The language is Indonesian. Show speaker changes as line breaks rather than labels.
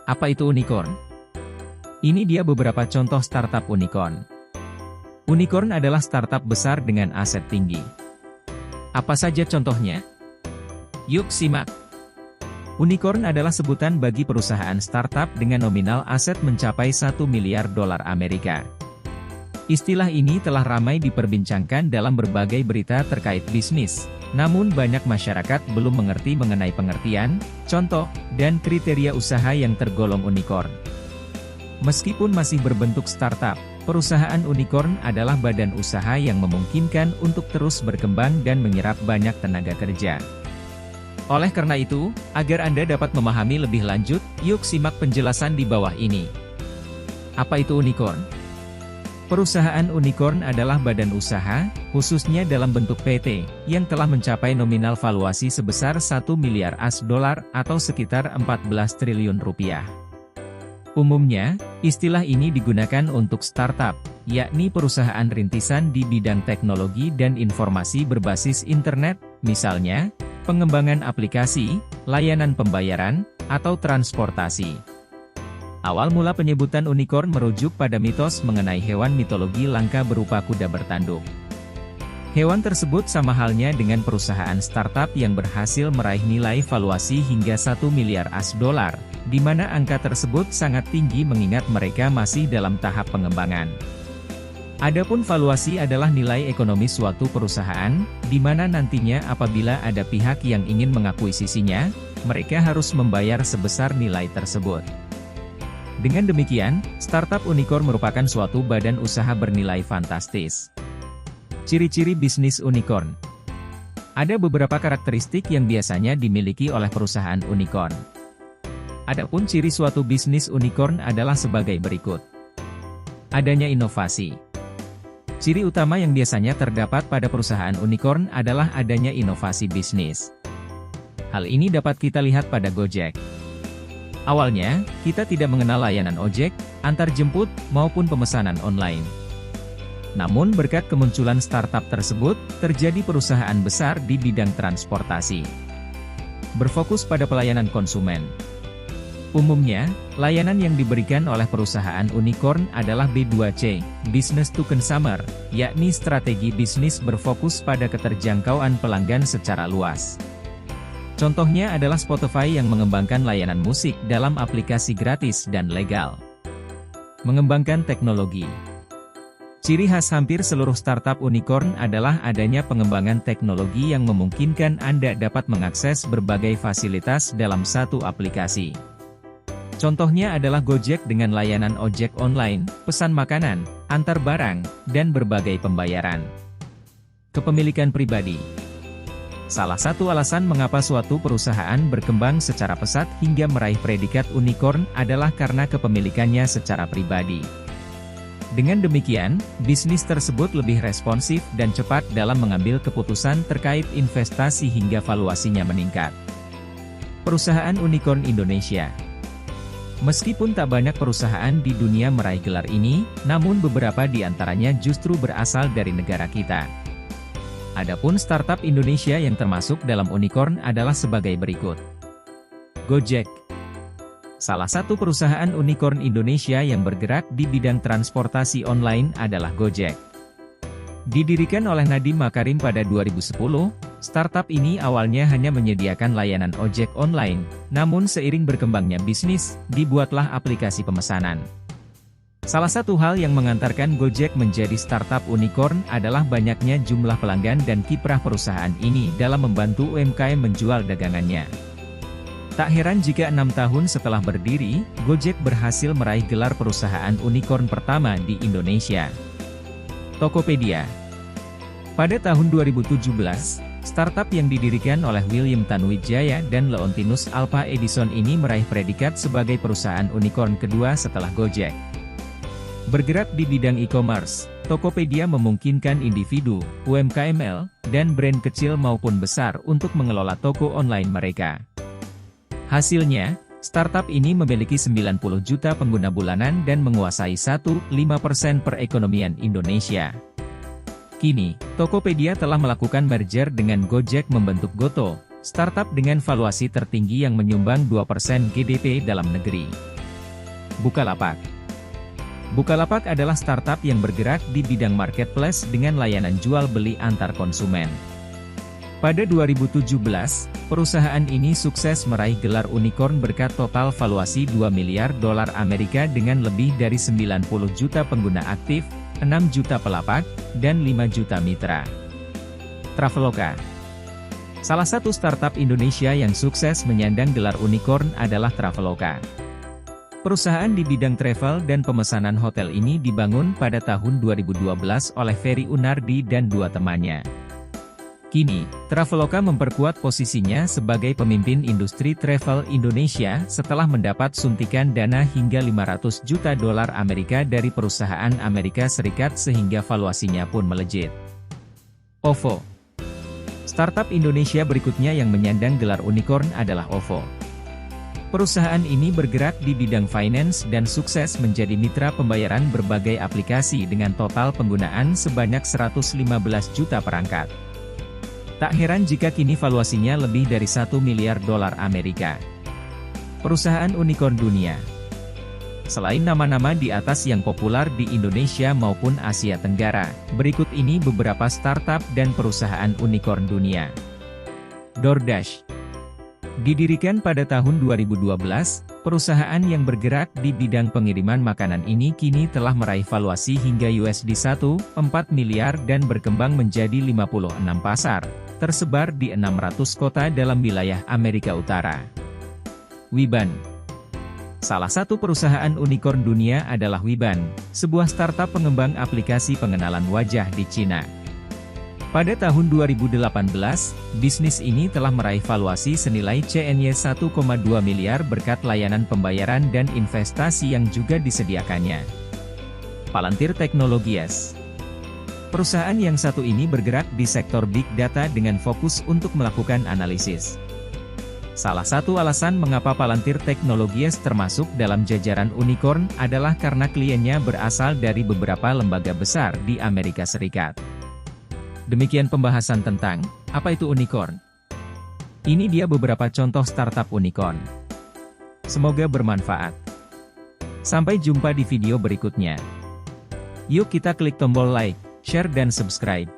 Apa itu unicorn? Ini dia beberapa contoh startup unicorn. Unicorn adalah startup besar dengan aset tinggi. Apa saja contohnya? Yuk simak. Unicorn adalah sebutan bagi perusahaan startup dengan nominal aset mencapai 1 miliar dolar Amerika. Istilah ini telah ramai diperbincangkan dalam berbagai berita terkait bisnis, namun banyak masyarakat belum mengerti mengenai pengertian, contoh, dan kriteria usaha yang tergolong unicorn. Meskipun masih berbentuk startup, perusahaan unicorn adalah badan usaha yang memungkinkan untuk terus berkembang dan menyerap banyak tenaga kerja. Oleh karena itu, agar Anda dapat memahami lebih lanjut, yuk simak penjelasan di bawah ini. Apa itu unicorn? Perusahaan unicorn adalah badan usaha, khususnya dalam bentuk PT, yang telah mencapai nominal valuasi sebesar 1 miliar US dollar atau sekitar 14 triliun rupiah. Umumnya, istilah ini digunakan untuk startup, yakni perusahaan rintisan di bidang teknologi dan informasi berbasis internet, misalnya, pengembangan aplikasi, layanan pembayaran, atau transportasi. Awal mula penyebutan unicorn merujuk pada mitos mengenai hewan mitologi langka berupa kuda bertanduk. Hewan tersebut sama halnya dengan perusahaan startup yang berhasil meraih nilai valuasi hingga 1 miliar US dollar, di mana angka tersebut sangat tinggi mengingat mereka masih dalam tahap pengembangan. Adapun valuasi adalah nilai ekonomi suatu perusahaan, di mana nantinya apabila ada pihak yang ingin mengakuisisinya, mereka harus membayar sebesar nilai tersebut. Dengan demikian, startup unicorn merupakan suatu badan usaha bernilai fantastis. Ciri-ciri bisnis unicorn. Ada beberapa karakteristik yang biasanya dimiliki oleh perusahaan unicorn. Adapun ciri suatu bisnis unicorn adalah sebagai berikut. Adanya inovasi. Ciri utama yang biasanya terdapat pada perusahaan unicorn adalah adanya inovasi bisnis. Hal ini dapat kita lihat pada Gojek. Awalnya, kita tidak mengenal layanan ojek, antar jemput, maupun pemesanan online. Namun berkat kemunculan startup tersebut, terjadi perusahaan besar di bidang transportasi. Berfokus pada pelayanan konsumen. Umumnya, layanan yang diberikan oleh perusahaan unicorn adalah B2C, Business to Consumer, yakni strategi bisnis berfokus pada keterjangkauan pelanggan secara luas. Contohnya adalah Spotify yang mengembangkan layanan musik dalam aplikasi gratis dan legal. Mengembangkan teknologi. Ciri khas hampir seluruh startup unicorn adalah adanya pengembangan teknologi yang memungkinkan Anda dapat mengakses berbagai fasilitas dalam satu aplikasi. Contohnya adalah Gojek dengan layanan ojek online, pesan makanan, antar barang, dan berbagai pembayaran. Kepemilikan pribadi. Salah satu alasan mengapa suatu perusahaan berkembang secara pesat hingga meraih predikat unicorn adalah karena kepemilikannya secara pribadi. Dengan demikian, bisnis tersebut lebih responsif dan cepat dalam mengambil keputusan terkait investasi hingga valuasinya meningkat. Perusahaan unicorn Indonesia. Meskipun tak banyak perusahaan di dunia meraih gelar ini, namun beberapa di antaranya justru berasal dari negara kita. Adapun startup Indonesia yang termasuk dalam unicorn adalah sebagai berikut. Gojek. Salah satu perusahaan unicorn Indonesia yang bergerak di bidang transportasi online adalah Gojek. Didirikan oleh Nadiem Makarim pada 2010, startup ini awalnya hanya menyediakan layanan ojek online, namun seiring berkembangnya bisnis, dibuatlah aplikasi pemesanan. Salah satu hal yang mengantarkan Gojek menjadi startup unicorn adalah banyaknya jumlah pelanggan dan kiprah perusahaan ini dalam membantu UMKM menjual dagangannya. Tak heran jika 6 tahun setelah berdiri, Gojek berhasil meraih gelar perusahaan unicorn pertama di Indonesia. Tokopedia. Pada tahun 2017, startup yang didirikan oleh William Tanuwijaya dan Leontinus Alpha Edison ini meraih predikat sebagai perusahaan unicorn kedua setelah Gojek. Bergerak di bidang e-commerce, Tokopedia memungkinkan individu, UMKM, dan brand kecil maupun besar untuk mengelola toko online mereka. Hasilnya, startup ini memiliki 90 juta pengguna bulanan dan menguasai 1,5% perekonomian Indonesia. Kini, Tokopedia telah melakukan merger dengan Gojek membentuk Goto, startup dengan valuasi tertinggi yang menyumbang 2% GDP dalam negeri. Bukalapak. Bukalapak adalah startup yang bergerak di bidang marketplace dengan layanan jual beli antar konsumen. Pada 2017, perusahaan ini sukses meraih gelar unicorn berkat total valuasi 2 miliar dolar Amerika dengan lebih dari 90 juta pengguna aktif, 6 juta pelapak, dan 5 juta mitra. Traveloka. Salah satu startup Indonesia yang sukses menyandang gelar unicorn adalah Traveloka. Perusahaan di bidang travel dan pemesanan hotel ini dibangun pada tahun 2012 oleh Ferry Unardi dan dua temannya. Kini, Traveloka memperkuat posisinya sebagai pemimpin industri travel Indonesia setelah mendapat suntikan dana hingga 500 juta dolar Amerika dari perusahaan Amerika Serikat sehingga valuasinya pun melejit. OVO. Startup Indonesia berikutnya yang menyandang gelar unicorn adalah OVO. Perusahaan ini bergerak di bidang finance dan sukses menjadi mitra pembayaran berbagai aplikasi dengan total penggunaan sebanyak 115 juta perangkat. Tak heran jika kini valuasinya lebih dari 1 miliar dolar Amerika. Perusahaan unicorn dunia. Selain nama-nama di atas yang populer di Indonesia maupun Asia Tenggara, berikut ini beberapa startup dan perusahaan unicorn dunia. DoorDash. Didirikan pada tahun 2012, perusahaan yang bergerak di bidang pengiriman makanan ini kini telah meraih valuasi hingga USD 1,4 miliar dan berkembang menjadi 56 pasar, tersebar di 600 kota dalam wilayah Amerika Utara. Wiban. Salah satu perusahaan unicorn dunia adalah Wiban, sebuah startup pengembang aplikasi pengenalan wajah di Cina. Pada tahun 2018, bisnis ini telah meraih valuasi senilai CNY 1,2 miliar berkat layanan pembayaran dan investasi yang juga disediakannya. Palantir Technologies. Perusahaan yang satu ini bergerak di sektor Big Data dengan fokus untuk melakukan analisis. Salah satu alasan mengapa Palantir Technologies termasuk dalam jajaran unicorn adalah karena kliennya berasal dari beberapa lembaga besar di Amerika Serikat. Demikian pembahasan tentang, apa itu unicorn? Ini dia beberapa contoh startup unicorn. Semoga bermanfaat. Sampai jumpa di video berikutnya. Yuk kita klik tombol like, share dan subscribe.